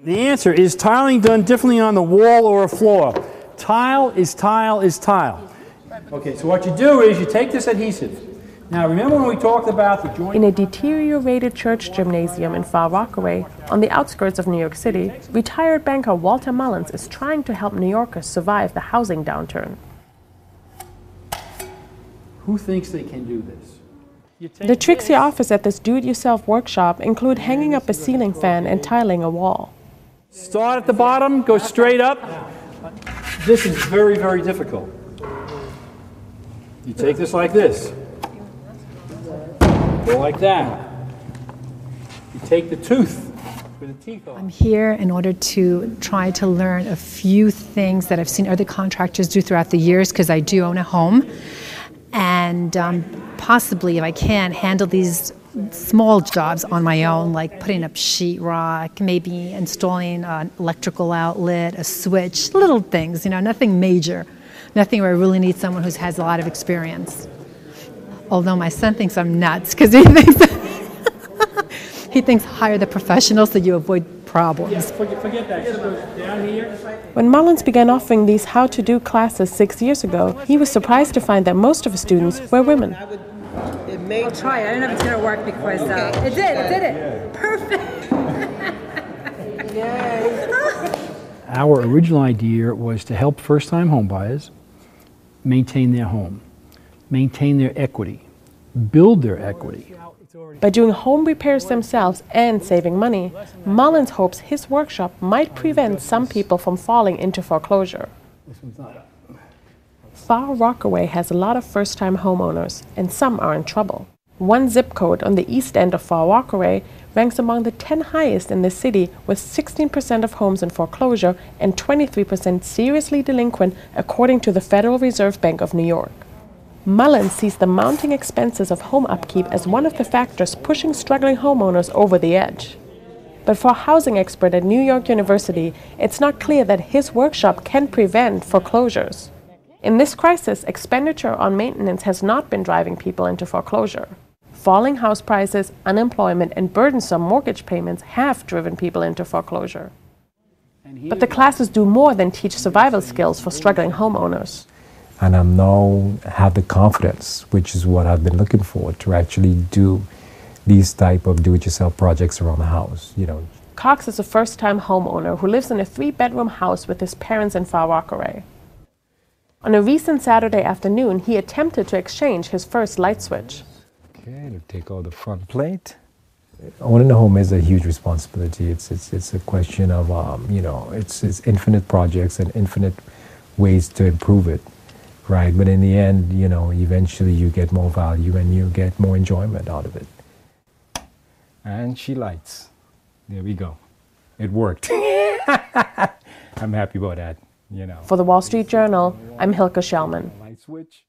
The answer is tiling done differently on the wall or a floor. Tile is tile is tile. Okay, so what you do is you take this adhesive. Now remember when we talked about the joint... In a deteriorated church gymnasium in Far Rockaway, on the outskirts of New York City, retired banker Walter Mullins is trying to help New Yorkers survive the housing downturn. Who thinks they can do this? The tricks he offers at this do-it-yourself workshop include hanging up a ceiling fan and tiling a wall. Start at the bottom, go straight up. This is very, very difficult. You take this like this. Go like that. You take the tooth with the teeth off. I'm here in order to try to learn a few things that I've seen other contractors do throughout the years, because I do own a home. And possibly, if I can, handle these small jobs on my own, like putting up sheetrock, maybe installing an electrical outlet, a switch, little things, nothing major, nothing where I really need someone who has a lot of experience. Although my son thinks I'm nuts, because he thinks hire the professionals so you avoid problems. Yeah, forget that. Just goes down here. When Mullins began offering these how-to-do classes 6 years ago, he was surprised to find that most of his students were women. I'll try it. I don't know if it's going to work because it did it. Perfect. Our original idea was to help first-time homebuyers maintain their home, maintain their equity, build their equity. By doing home repairs themselves and saving money, Mullins hopes his workshop might prevent some people from falling into foreclosure. Far Rockaway has a lot of first-time homeowners, and some are in trouble. One zip code on the east end of Far Rockaway ranks among the 10 highest in the city, with 16% of homes in foreclosure and 23% seriously delinquent, according to the Federal Reserve Bank of New York. Mullins sees the mounting expenses of home upkeep as one of the factors pushing struggling homeowners over the edge. But for a housing expert at New York University, it's not clear that his workshop can prevent foreclosures. In this crisis, expenditure on maintenance has not been driving people into foreclosure. Falling house prices, unemployment, and burdensome mortgage payments have driven people into foreclosure. But the classes do more than teach survival skills for struggling homeowners. And I'm now have the confidence, which is what I've been looking for, to actually do these type of do-it-yourself projects around the house. Cox is a first-time homeowner who lives in a 3-bedroom house with his parents in Far Rockaway. On a recent Saturday afternoon, he attempted to exchange his first light switch. Okay, to take out the front plate. Owning a home is a huge responsibility. It's a question of it's infinite projects and infinite ways to improve it. Right, but in the end, eventually you get more value and you get more enjoyment out of it. And she lights. There we go. It worked. I'm happy about that, For the Wall Street Journal, I'm Hilke Schellman. Light switch.